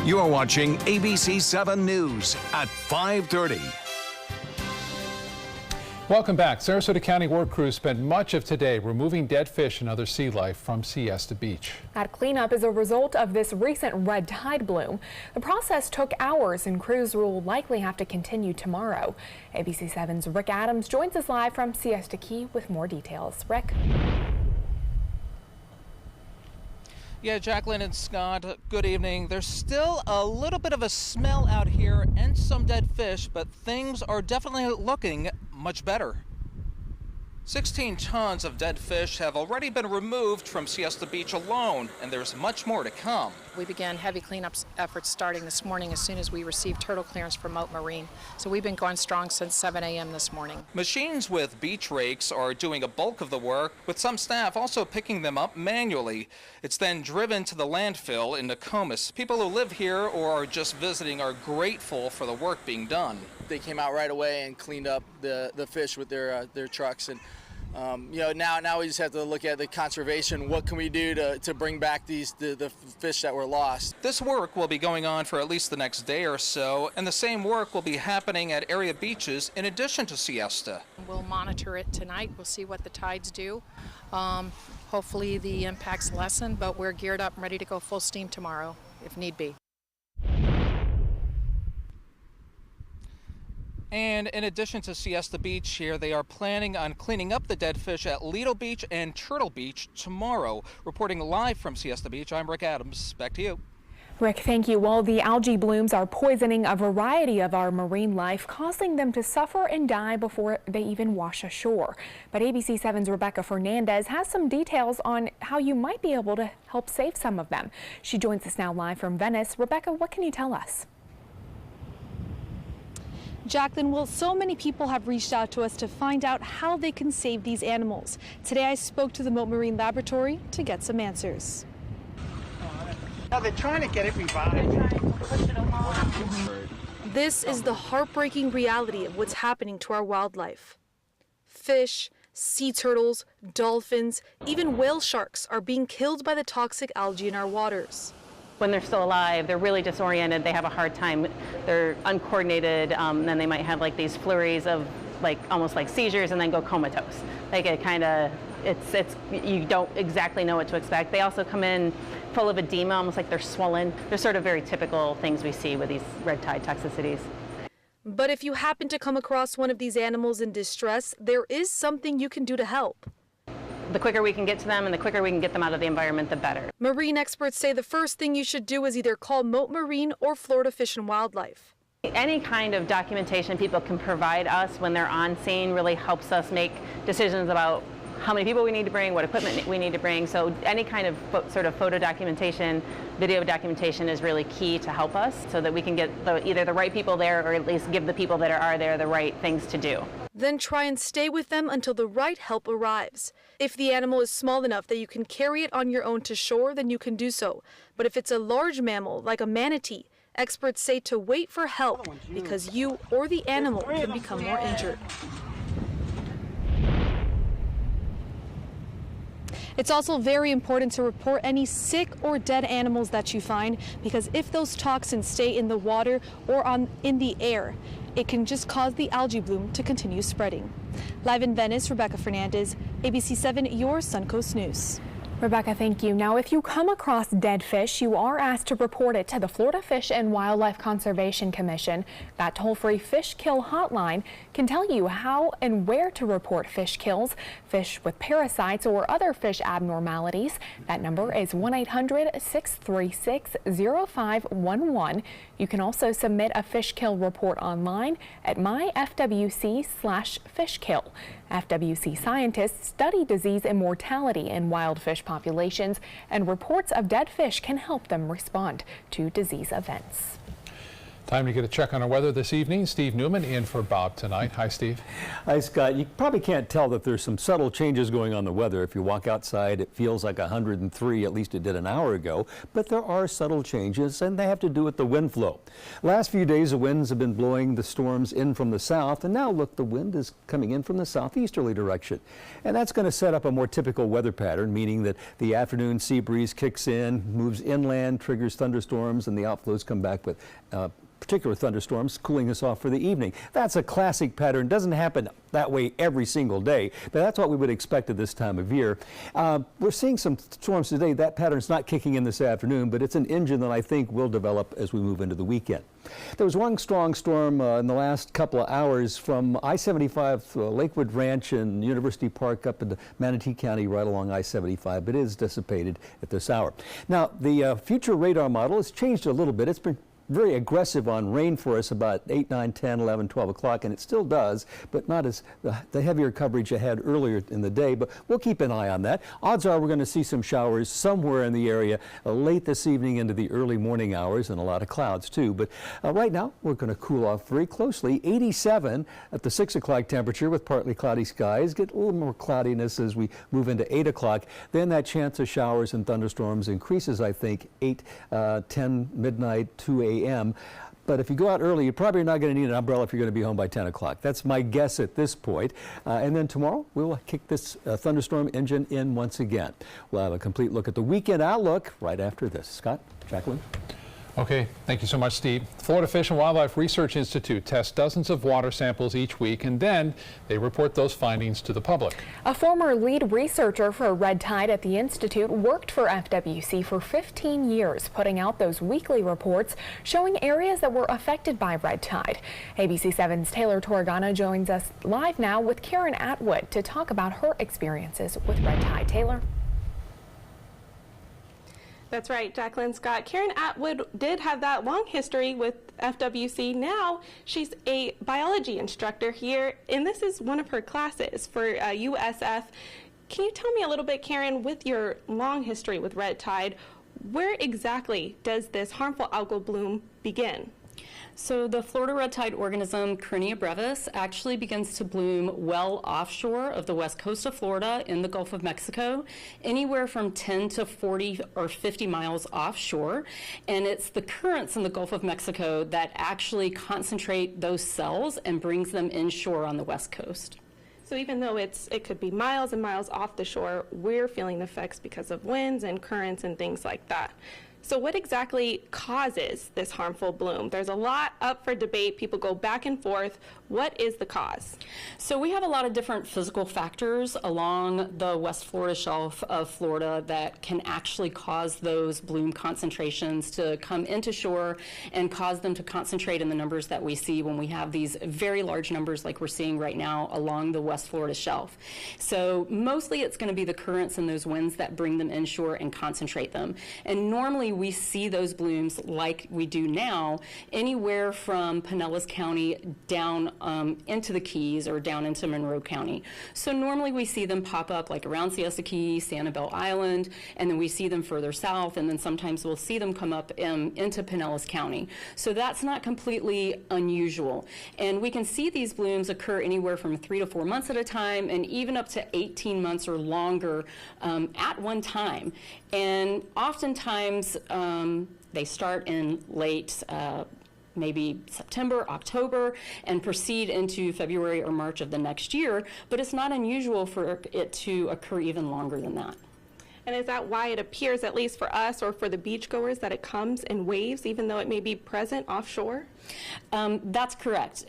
You're watching ABC7 News at 5:30. Welcome back. Sarasota County work crews spent much of today removing dead fish and other sea life from Siesta Beach. That cleanup is a result of this recent red tide bloom. The process took hours and crews will likely have to continue tomorrow. ABC7's Rick Adams joins us live from Siesta Key with more details. Rick? Yeah, Jacqueline and Scott, good evening. There's still a little bit of a smell out here and some dead fish, but things are definitely looking much better. 16 tons of dead fish have already been removed from Siesta Beach alone, and there's much more to come. We began heavy cleanup efforts starting this morning as soon as we received turtle clearance from Mote Marine. So we've been going strong since 7 a.m. this morning. Machines with beach rakes are doing a bulk of the work, with some staff also picking them up manually. It's then driven to the landfill in Nokomis. People who live here or are just visiting are grateful for the work being done. They came out right away and cleaned up the fish with their trucks, and now we just have to look at the conservation. What can we do to bring back the fish that were lost? This work will be going on for at least the next day or so, and the same work will be happening at area beaches in addition to Siesta. We'll monitor it tonight. We'll see what the tides do. Hopefully the impacts lessen, but we're geared up and ready to go full steam tomorrow if need be. And in addition to Siesta Beach here, they are planning on cleaning up the dead fish at Lido Beach and Turtle Beach tomorrow. Reporting live from Siesta Beach, I'm Rick Adams. Back to you. Rick, thank you. Well, the algae blooms are poisoning a variety of our marine life, causing them to suffer and die before they even wash ashore. But ABC7's Rebecca Fernandez has some details on how you might be able to help save some of them. She joins us now live from Venice. Rebecca, what can you tell us? Jacqueline, well, so many people have reached out to us to find out how they can save these animals. Today I spoke to the Mote Marine Laboratory to get some answers. Now they're trying to get it revived. This is the heartbreaking reality of what's happening to our wildlife. Fish, sea turtles, dolphins, even whale sharks are being killed by the toxic algae in our waters. When they're still alive, they're really disoriented, they have a hard time, they're uncoordinated, then they might have like these flurries of almost like seizures and then go comatose. Like it kind of, you don't exactly know what to expect. They also come in full of edema, almost like they're swollen. They're sort of very typical things we see with these red tide toxicities. But if you happen to come across one of these animals in distress, there is something you can do to help. The quicker we can get to them and the quicker we can get them out of the environment, the better. Marine experts say the first thing you should do is either call Mote Marine or Florida Fish and Wildlife. Any kind of documentation people can provide us when they're on scene really helps us make decisions about how many people we need to bring, what equipment we need to bring. So any kind of sort of photo documentation, video documentation is really key to help us so that we can get either the right people there or at least give the people that are there the right things to do. Then try and stay with them until the right help arrives. If the animal is small enough that you can carry it on your own to shore, then you can do so. But if it's a large mammal, like a manatee, experts say to wait for help because you or the animal can become more injured. It's also very important to report any sick or dead animals that you find, because if those toxins stay in the water or in the air, it can just cause the algae bloom to continue spreading. Live in Venice, Rebecca Fernandez, ABC7, your Suncoast News. Rebecca, thank you. Now, if you come across dead fish, you are asked to report it to the Florida Fish and Wildlife Conservation Commission. That toll-free fish kill hotline can tell you how and where to report fish kills, fish with parasites, or other fish abnormalities. That number is 1-800-636-0511. You can also submit a fish kill report online at myfwc/fishkill. FWC scientists study disease and mortality in wild fish populations, and reports of dead fish can help them respond to disease events. Time to get a check on our weather this evening. Steve Newman in for Bob tonight. Hi, Steve. Hi, Scott. You probably can't tell that there's some subtle changes going on the weather. If you walk outside, it feels like 103, at least it did an hour ago. But there are subtle changes, and they have to do with the wind flow. Last few days, the winds have been blowing the storms in from the south, and now look, the wind is coming in from the southeasterly direction. And that's going to set up a more typical weather pattern, meaning that the afternoon sea breeze kicks in, moves inland, triggers thunderstorms, and the outflows come back with particular thunderstorms, cooling us off for the evening. That's a classic pattern. Doesn't happen that way every single day, but that's what we would expect at this time of year. We're seeing some storms today. That pattern's not kicking in this afternoon, but it's an engine that I think will develop as we move into the weekend. There was one strong storm in the last couple of hours from I-75 Lakewood Ranch and University Park up into Manatee County right along I-75, but it is dissipated at this hour. Now, the future radar model has changed a little bit. It's been very aggressive on rain for us about 8, 9, 10, 11, 12 o'clock, and it still does, but not as the heavier coverage it had earlier in the day, but we'll keep an eye on that. Odds are we're going to see some showers somewhere in the area late this evening into the early morning hours, and a lot of clouds too, but right now we're going to cool off very closely. 87 at the 6 o'clock temperature with partly cloudy skies. Get a little more cloudiness as we move into 8 o'clock. Then that chance of showers and thunderstorms increases, I think, 8, 10, midnight, 2 a.m. But if you go out early, you're probably not going to need an umbrella if you're going to be home by 10 o'clock. That's my guess at this point. And then tomorrow, we'll kick this thunderstorm engine in once again. We'll have a complete look at the weekend outlook right after this. Scott, Jacqueline. Okay, thank you so much, Steve. Florida Fish and Wildlife Research Institute tests dozens of water samples each week, and then they report those findings to the public. A former lead researcher for red tide at the Institute worked for FWC for 15 years, putting out those weekly reports showing areas that were affected by red tide. ABC7's Taylor Torregano joins us live now with Karen Atwood to talk about her experiences with red tide. Taylor? That's right, Jacqueline. Scott. Karen Atwood did have that long history with FWC. Now she's a biology instructor here, and this is one of her classes for USF. Can you tell me a little bit, Karen, with your long history with red tide, where exactly does this harmful algal bloom begin? So the Florida red tide organism, Corynea brevis, actually begins to bloom well offshore of the west coast of Florida in the Gulf of Mexico, anywhere from 10 to 40 or 50 miles offshore. And it's the currents in the Gulf of Mexico that actually concentrate those cells and brings them inshore on the west coast. So even though it could be miles and miles off the shore, we're feeling the effects because of winds and currents and things like that. So what exactly causes this harmful bloom? There's a lot up for debate. People go back and forth. What is the cause? So we have a lot of different physical factors along the West Florida shelf of Florida that can actually cause those bloom concentrations to come into shore and cause them to concentrate in the numbers that we see when we have these very large numbers like we're seeing right now along the West Florida shelf. So mostly it's going to be the currents and those winds that bring them inshore and concentrate them. And normally we see those blooms like we do now anywhere from Pinellas County down into the Keys or down into Monroe County. So normally we see them pop up like around Siesta Key, Sanibel Island, and then we see them further south, and then sometimes we'll see them come up into Pinellas County. So that's not completely unusual. And we can see these blooms occur anywhere from 3 to 4 months at a time, and even up to 18 months or longer at one time. And oftentimes they start in late maybe September, October, and proceed into February or March of the next year, but it's not unusual for it to occur even longer than that. And is that why it appears, at least for us or for the beachgoers, that it comes in waves, even though it may be present offshore? That's correct.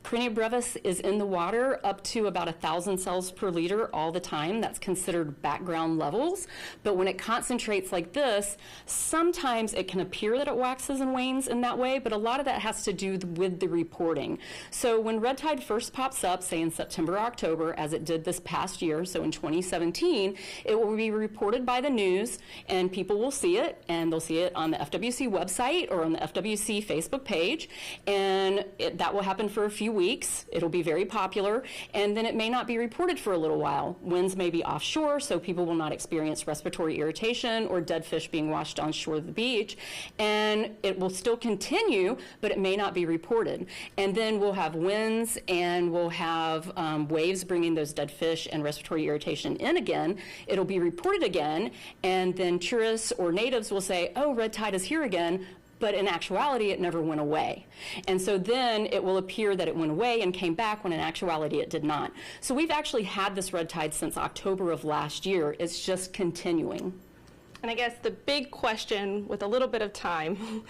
Corynea brevis is in the water up to about 1,000 cells per liter all the time. That's considered background levels. But when it concentrates like this, sometimes it can appear that it waxes and wanes in that way, but a lot of that has to do with the reporting. So when red tide first pops up, say in September or October, as it did this past year, so in 2017, it will be reported reported by the news, and people will see it, and they'll see it on the FWC website or on the FWC Facebook page, and that will happen for a few weeks. It'll be very popular, and then it may not be reported for a little while. Winds may be offshore, so people will not experience respiratory irritation or dead fish being washed on shore of the beach, and it will still continue, but it may not be reported. And then we'll have winds, and we'll have waves bringing those dead fish and respiratory irritation in again. It'll be reported again, and then tourists or natives will say, oh, red tide is here again, but in actuality, it never went away. And so then it will appear that it went away and came back when in actuality it did not. So we've actually had this red tide since October of last year. It's just continuing. And I guess the big question with a little bit of time,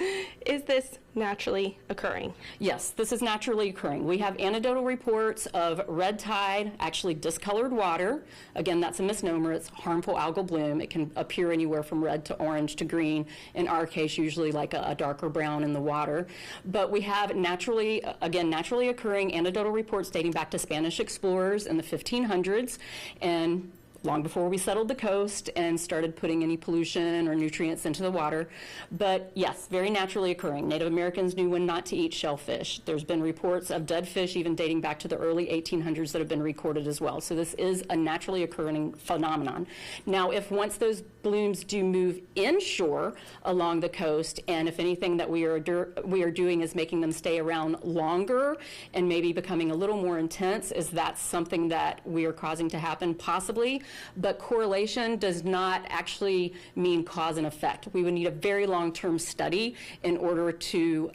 is this naturally occurring? Yes, this is naturally occurring. We have anecdotal reports of red tide, actually discolored water. Again, that's a misnomer. It's harmful algal bloom. It can appear anywhere from red to orange to green. In our case, usually like a darker brown in the water. But we have naturally occurring anecdotal reports dating back to Spanish explorers in the 1500s. And long before we settled the coast and started putting any pollution or nutrients into the water. But yes, very naturally occurring. Native Americans knew when not to eat shellfish. There's been reports of dead fish even dating back to the early 1800s that have been recorded as well. So this is a naturally occurring phenomenon. Now, if once those blooms do move inshore along the coast, and if anything that we are doing is making them stay around longer and maybe becoming a little more intense, is that something that we are causing to happen? Possibly. But correlation does not actually mean cause and effect. We would need a very long-term study in order to,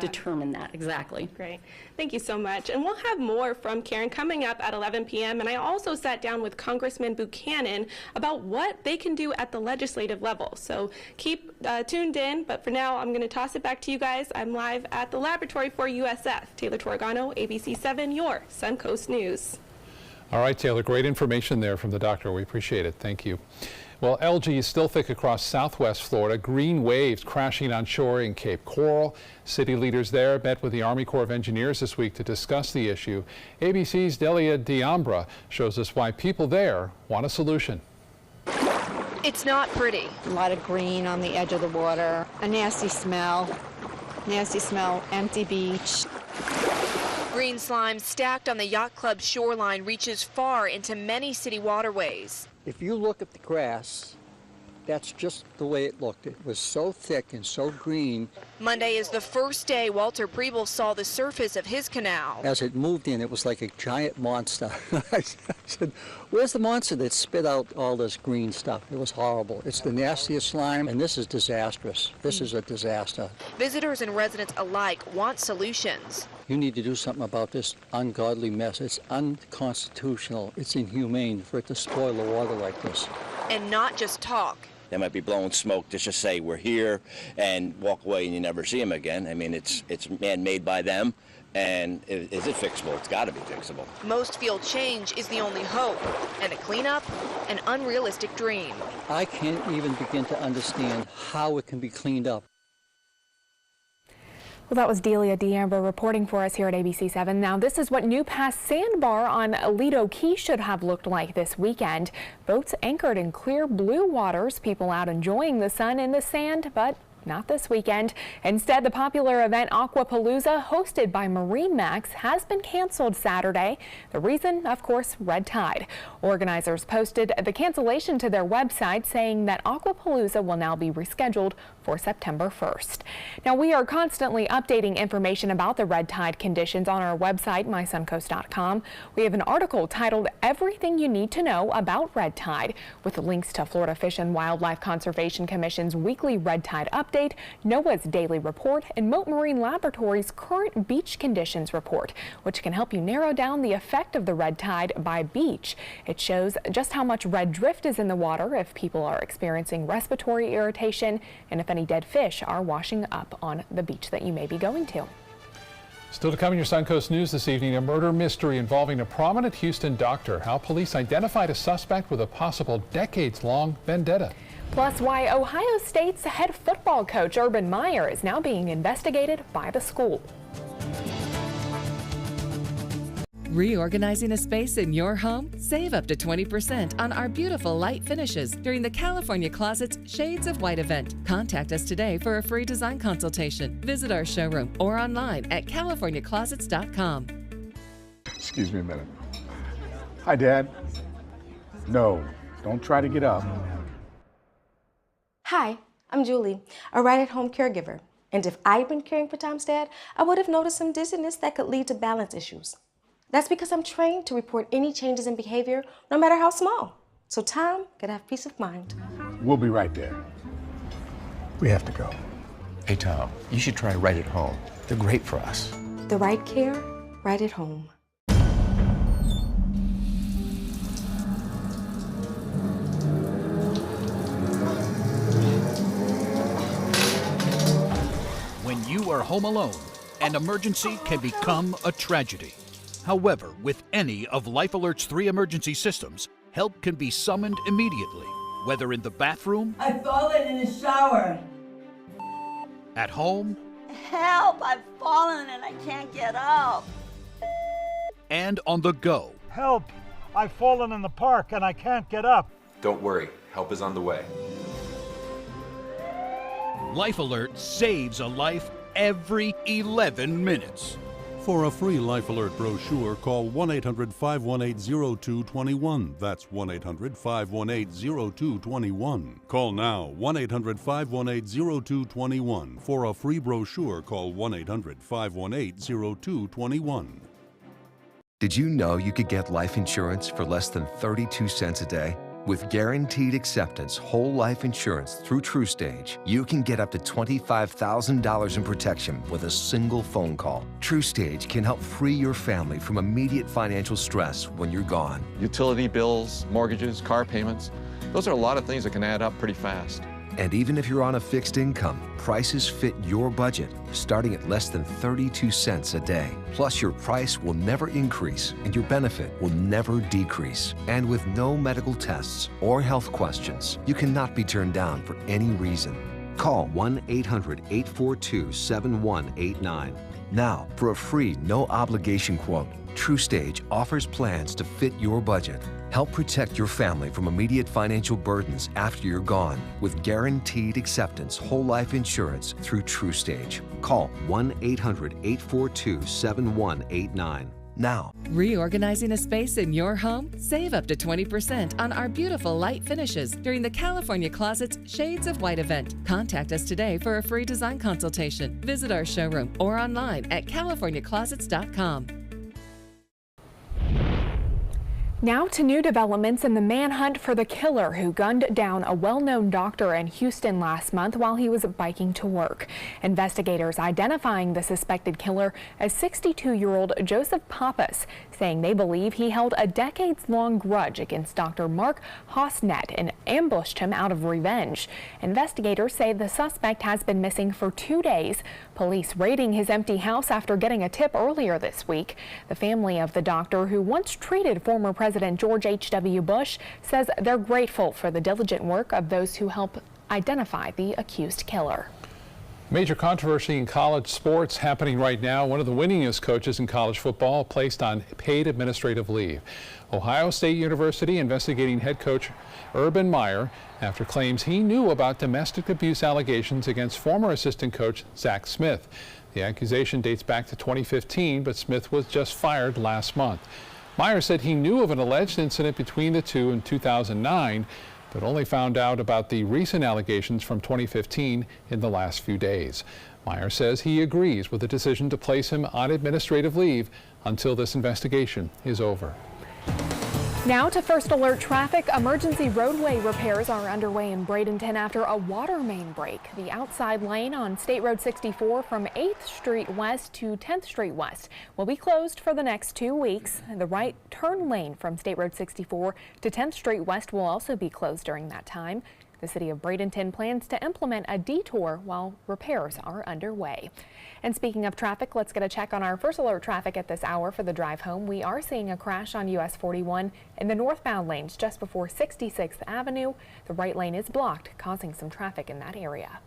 determine that. Exactly. Great. Thank you so much. And we'll have more from Karen coming up at 11 p.m. And I also sat down with Congressman Buchanan about what they can do at the legislative level. So keep tuned in. But for now, I'm going to toss it back to you guys. I'm live at the laboratory for USF. Taylor Torregano, ABC7, your Suncoast News. All right, Taylor, great information there from the doctor. We appreciate it. Thank you. Well, algae is still thick across southwest Florida. Green waves crashing on shore in Cape Coral. City leaders there met with the Army Corps of Engineers this week to discuss the issue. ABC's Delia D'Ambra shows us why people there want a solution. It's not pretty. A lot of green on the edge of the water, a nasty smell, empty beach. Green slime stacked on the yacht club shoreline reaches far into many city waterways. If you look at the grass, that's just the way it looked. It was so thick and so green. Monday is the first day Walter Preble saw the surface of his canal. As it moved in, it was like a giant monster. I said, where's the monster that spit out all this green stuff? It was horrible. It's the nastiest slime, and this is disastrous. This is a disaster. Visitors and residents alike want solutions. You need to do something about this ungodly mess. It's unconstitutional. It's inhumane for it to spoil the water like this. And not just talk. They might be blowing smoke to just say we're here and walk away and you never see them again. I mean, it's man-made by them. And is it fixable? It's got to be fixable. Most feel change is the only hope, and a cleanup, an unrealistic dream. I can't even begin to understand how it can be cleaned up. Well, that was Delia D'Ambra reporting for us here at ABC7. Now, this is what New Pass Sandbar on Lido Key should have looked like this weekend. Boats anchored in clear blue waters, people out enjoying the sun in the sand, but not this weekend. Instead, the popular event Aquapalooza, hosted by MarineMax, has been canceled Saturday. The reason, of course, red tide. Organizers posted the cancellation to their website, saying that Aquapalooza will now be rescheduled for September 1st. Now, we are constantly updating information about the red tide conditions on our website, mysuncoast.com. We have an article titled Everything You Need to Know About Red Tide, with links to Florida Fish and Wildlife Conservation Commission's weekly red tide update, NOAA's daily report, and Mote Marine Laboratory's current beach conditions report, which can help you narrow down the effect of the red tide by beach. It shows just how much red drift is in the water, if people are experiencing respiratory irritation, and if any dead fish are washing up on the beach that you may be going to. Still to come in your Suncoast News this evening, a murder mystery involving a prominent Houston doctor, how police identified a suspect with a possible decades-long vendetta. Plus, why Ohio State's head football coach Urban Meyer is now being investigated by the school. Reorganizing a space in your home? Save up to 20% on our beautiful light finishes during the California Closet's Shades of White event. Contact us today for a free design consultation. Visit our showroom or online at californiaclosets.com. Excuse me a minute. Hi, Dad. No, don't try to get up. Hi, I'm Julie, a right-at-home caregiver. And if I'd been caring for Tom's dad, I would have noticed some dizziness that could lead to balance issues. That's because I'm trained to report any changes in behavior, no matter how small, so Tom could have peace of mind. We'll be right there. We have to go. Hey, Tom, you should try Right at Home. They're great for us. The right care, right at home. When you are home alone, an emergency can become a tragedy. However, with any of Life Alert's 3 emergency systems, help can be summoned immediately, whether in the bathroom, I've fallen in the shower. at home, Help! I've fallen and I can't get up. and on the go. Help! I've fallen in the park and I can't get up. Don't worry, help is on the way. Life Alert saves a life every 11 minutes. For a free Life Alert brochure, call 1-800-518-0221. That's 1-800-518-0221. Call now, 1-800-518-0221. For a free brochure, call 1-800-518-0221. Did you know you could get life insurance for less than 32 cents a day? With Guaranteed Acceptance whole life insurance through TrueStage, you can get up to $25,000 in protection with a single phone call. TrueStage can help free your family from immediate financial stress when you're gone. Utility bills, mortgages, car payments, those are a lot of things that can add up pretty fast. And even if you're on a fixed income, prices fit your budget, starting at less than 32 cents a day. Plus, your price will never increase and your benefit will never decrease. And with no medical tests or health questions, you cannot be turned down for any reason. Call 1-800-842-7189. Now, for a free, no-obligation quote, TrueStage offers plans to fit your budget. Help protect your family from immediate financial burdens after you're gone with Guaranteed Acceptance whole life insurance through TrueStage. Call 1-800-842-7189. Now. Reorganizing a space in your home? Save up to 20% on our beautiful light finishes during the California Closet's Shades of White event. Contact us today for a free design consultation. Visit our showroom or online at californiaclosets.com. Now to new developments in the manhunt for the killer who gunned down a well-known doctor in Houston last month while he was biking to work. Investigators identifying the suspected killer as 62-year-old Joseph Pappas, saying they believe he held a decades-long grudge against Dr. Mark Hosnet and ambushed him out of revenge. Investigators say the suspect has been missing for 2 days. Police raiding his empty house after getting a tip earlier this week. The family of the doctor, who once treated former President George H.W. Bush, says they're grateful for the diligent work of those who help identify the accused killer. Major controversy in college sports happening right now. One of the winningest coaches in college football placed on paid administrative leave. Ohio State University investigating head coach Urban Meyer after claims he knew about domestic abuse allegations against former assistant coach Zach Smith. The accusation dates back to 2015, but Smith was just fired last month. Meyer said he knew of an alleged incident between the two in 2009, but only found out about the recent allegations from 2015 in the last few days. Meyer says he agrees with the decision to place him on administrative leave until this investigation is over. Now to First Alert traffic. Emergency roadway repairs are underway in Bradenton after a water main break. The outside lane on State Road 64 from 8th Street West to 10th Street West will be closed for the next 2 weeks. The right turn lane from State Road 64 to 10th Street West will also be closed during that time. The city of Bradenton plans to implement a detour while repairs are underway. And speaking of traffic, let's get a check on our First Alert traffic at this hour for the drive home. We are seeing a crash on US 41 in the northbound lanes just before 66th Avenue. The right lane is blocked, causing some traffic in that area.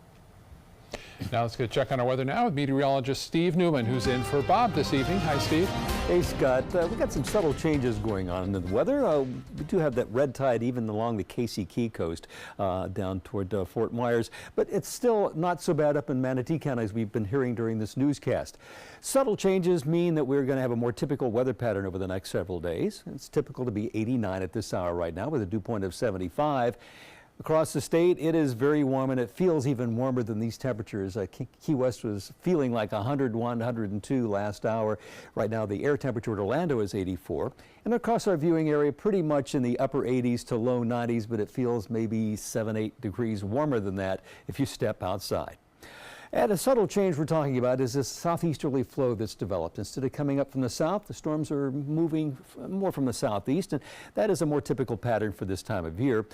Now let's go check on our weather now with meteorologist Steve Newman, who's in for Bob this evening. Hi, Steve. Hey, Scott. We got some subtle changes going on in the weather. We do have that red tide even along the Casey Key coast down toward Fort Myers, but it's still not so bad up in Manatee County as we've been hearing during this newscast. Subtle changes mean that we're going to have a more typical weather pattern over the next several days. It's typical to be 89 at this hour right now with a dew point of 75. Across the state, it is very warm, and it feels even warmer than these temperatures. Key West was feeling like 101, 102 last hour. Right now, the air temperature at Orlando is 84. And across our viewing area, pretty much in the upper 80s to low 90s, but it feels maybe 7, 8 degrees warmer than that if you step outside. And a subtle change we're talking about is this southeasterly flow that's developed. Instead of coming up from the south, the storms are moving more from the southeast, and that is a more typical pattern for this time of year.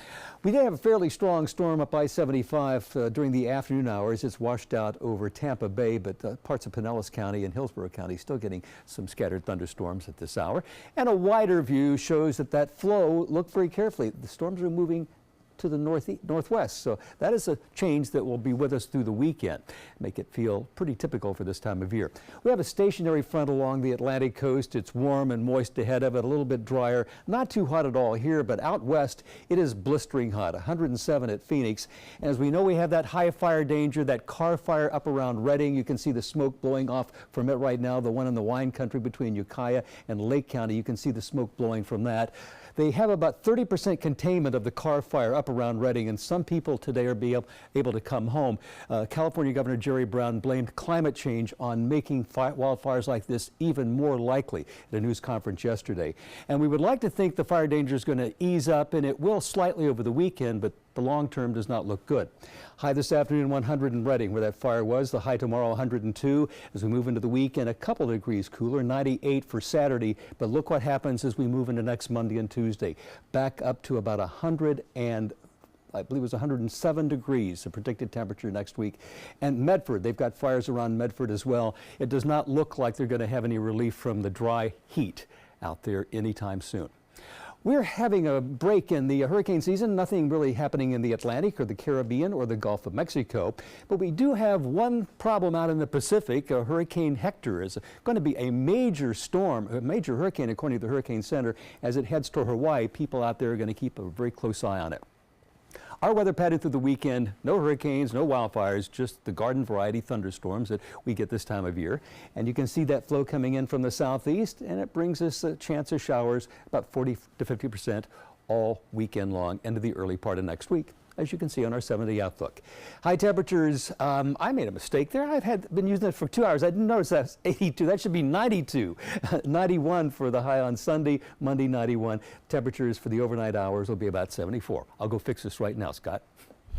We did have a fairly strong storm up I-75 during the afternoon hours. It's washed out over Tampa Bay, but parts of Pinellas County and Hillsborough County still getting some scattered thunderstorms at this hour. And a wider view shows that flow, look very carefully, the storms are moving to the northwest. So that is a change that will be with us through the weekend. Make it feel pretty typical for this time of year. We have a stationary front along the Atlantic coast. It's warm and moist ahead of it, a little bit drier. Not too hot at all here, but out west it is blistering hot, 107 at Phoenix. And as we know, we have that high fire danger, that car fire up around Redding. You can see the smoke blowing off from it right now, the one in the wine country between Ukiah and Lake County. You can see the smoke blowing from that. They have about 30% containment of the car fire up around Redding, and some people today are able to come home. California Governor Jerry Brown blamed climate change on making wildfires like this even more likely at a news conference yesterday. And we would like to think the fire danger is going to ease up, and it will slightly over the weekend, but the long term does not look good. High this afternoon, 100 in Redding, where that fire was. The high tomorrow, 102. As we move into the weekend, a couple of degrees cooler, 98 for Saturday. But look what happens as we move into next Monday and Tuesday. Back up to about 100 and I believe it was 107 degrees, the predicted temperature next week. And Medford, they've got fires around Medford as well. It does not look like they're going to have any relief from the dry heat out there anytime soon. We're having a break in the hurricane season. Nothing really happening in the Atlantic or the Caribbean or the Gulf of Mexico. But we do have one problem out in the Pacific. Hurricane Hector is going to be a major storm, a major hurricane according to the Hurricane Center. As it heads toward Hawaii, people out there are going to keep a very close eye on it. Our weather pattern through the weekend, no hurricanes, no wildfires, just the garden variety thunderstorms that we get this time of year. And you can see that flow coming in from the southeast, and it brings us a chance of showers about 40 to 50% all weekend long into the early part of next week, as you can see on our 7-day outlook. High temperatures, I made a mistake there. Been using it for 2 hours. I didn't notice that's 82. That should be 92. 91 for the high on Sunday, Monday 91. Temperatures for the overnight hours will be about 74. I'll go fix this right now, Scott.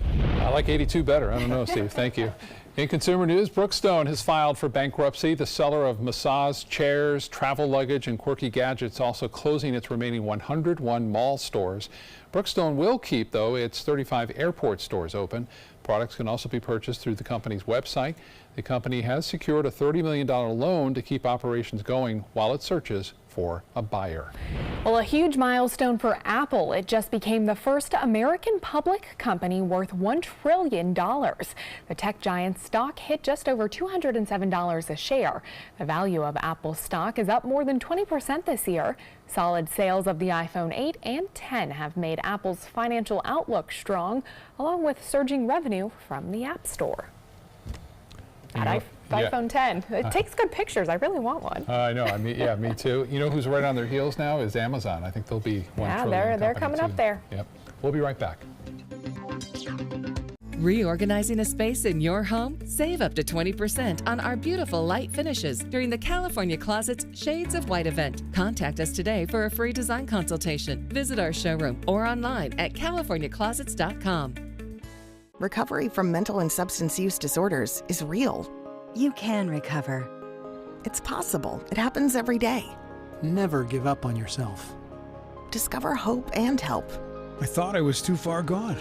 I like 82 better. I don't know, Steve. Thank you. In consumer news, Brookstone has filed for bankruptcy. The seller of massage chairs, travel luggage, and quirky gadgets also closing its remaining 101 mall stores. Brookstone will keep, though, its 35 airport stores open. Products can also be purchased through the company's website. The company has secured a $30 million loan to keep operations going while it searches for a buyer. Well, a huge milestone for Apple. It just became the first American public company worth $1 trillion. The tech giant's stock hit just over $207 a share. The value of Apple stock is up more than 20% this year. Solid sales of the iPhone 8 and 10 have made Apple's financial outlook strong, along with surging revenue from the App Store. That iPhone 10. It takes good pictures. I really want one. I know. Me too. You know who's right on their heels now is Amazon. I think they'll be $1 trillion. They're coming up there. Yep. We'll be right back. Reorganizing a space in your home? Save up to 20% on our beautiful light finishes during the California Closet's Shades of White event. Contact us today for a free design consultation. Visit our showroom or online at californiaclosets.com. Recovery from mental and substance use disorders is real. You can recover. It's possible. It happens every day. Never give up on yourself. Discover hope and help. I thought I was too far gone.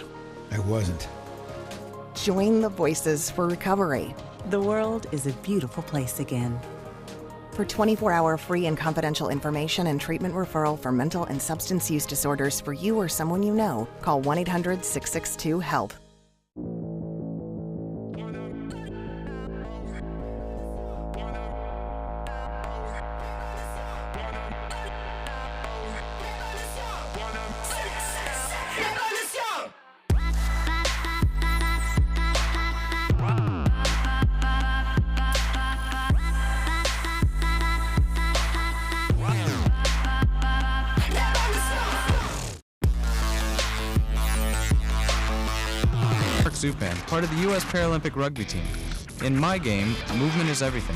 I wasn't. Join the Voices for Recovery. The world is a beautiful place again. For 24-hour free and confidential information and treatment referral for mental and substance use disorders for you or someone you know, call 1-800-662-HELP. Supan, part of the U.S. Paralympic rugby team. In my game, movement is everything.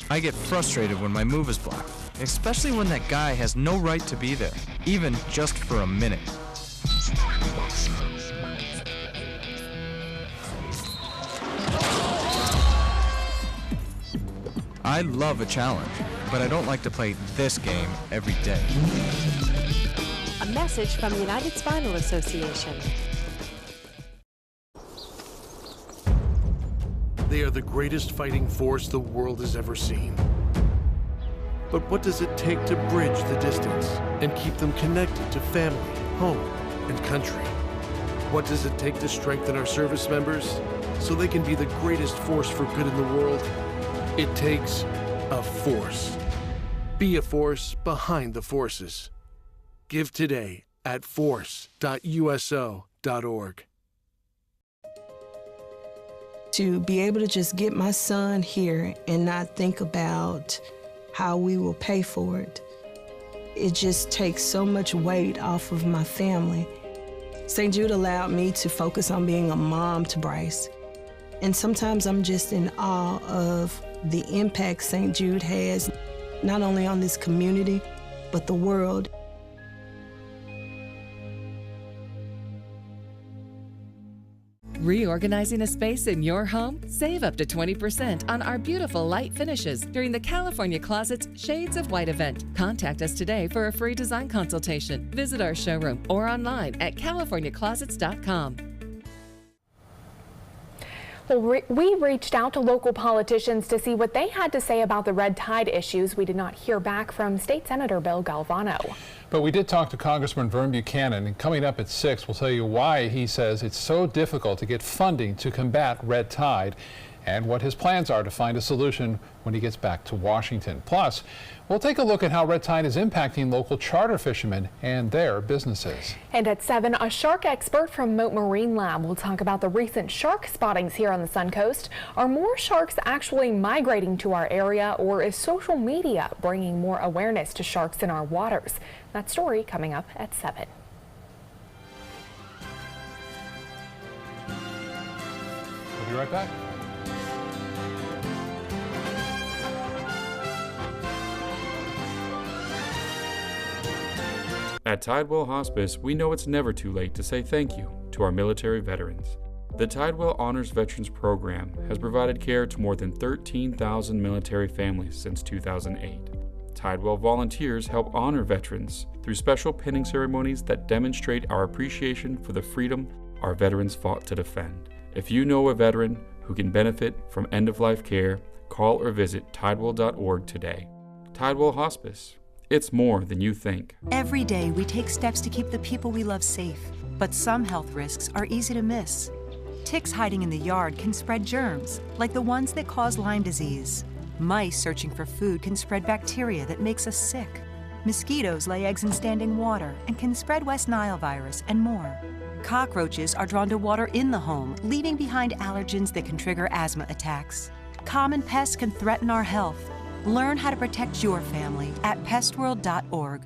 I get frustrated when my move is blocked, especially when that guy has no right to be there, even just for a minute. I love a challenge, but I don't like to play this game every day. A message from the United Spinal Association. They are the greatest fighting force the world has ever seen. But what does it take to bridge the distance and keep them connected to family, home, and country? What does it take to strengthen our service members so they can be the greatest force for good in the world? It takes a force. Be a force behind the forces. Give today at force.uso.org. To be able to just get my son here and not think about how we will pay for it, it just takes so much weight off of my family. St. Jude allowed me to focus on being a mom to Bryce. And sometimes I'm just in awe of the impact St. Jude has, not only on this community, but the world. Reorganizing a space in your home? Save up to 20% on our beautiful light finishes during the California Closet's Shades of White event. Contact us today for a free design consultation. Visit our showroom or online at californiaclosets.com. Well, we reached out to local politicians to see what they had to say about the red tide issues. We did not hear back from State Senator Bill Galvano. But we did talk to Congressman Vern Buchanan, and coming up at 6, we'll tell you why he says it's so difficult to get funding to combat red tide and what his plans are to find a solution when he gets back to Washington. Plus, we'll take a look at how red tide is impacting local charter fishermen and their businesses. And at 7, a shark expert from Mote Marine Lab will talk about the recent shark spottings here on the Suncoast. Are more sharks actually migrating to our area, or is social media bringing more awareness to sharks in our waters? That story coming up at 7. We'll be right back. At Tidewell Hospice, we know it's never too late to say thank you to our military veterans. The Tidewell Honors Veterans Program has provided care to more than 13,000 military families since 2008. Tidewell volunteers help honor veterans through special pinning ceremonies that demonstrate our appreciation for the freedom our veterans fought to defend. If you know a veteran who can benefit from end-of-life care, call or visit tidewell.org today. Tidewell Hospice. It's more than you think. Every day we take steps to keep the people we love safe, but some health risks are easy to miss. Ticks hiding in the yard can spread germs, like the ones that cause Lyme disease. Mice searching for food can spread bacteria that makes us sick. Mosquitoes lay eggs in standing water and can spread West Nile virus and more. Cockroaches are drawn to water in the home, leaving behind allergens that can trigger asthma attacks. Common pests can threaten our health. Learn how to protect your family at pestworld.org.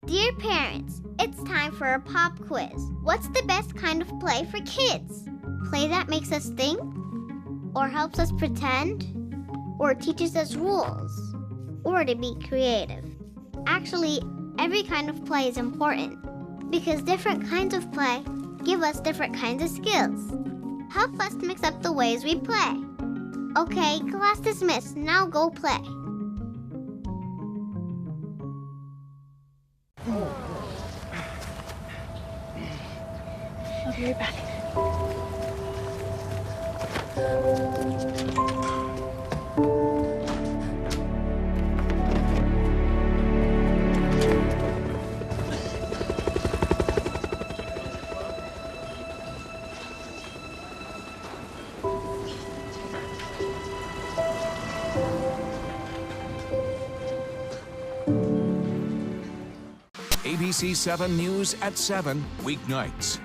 Dear parents, it's time for a pop quiz. What's the best kind of play for kids? Play that makes us think? Or helps us pretend? Or teaches us rules? Or to be creative? Actually, every kind of play is important because different kinds of play give us different kinds of skills. Help us mix up the ways we play. Okay, class dismissed. Now go play. I'll be right back. ABC7 News at 7, weeknights.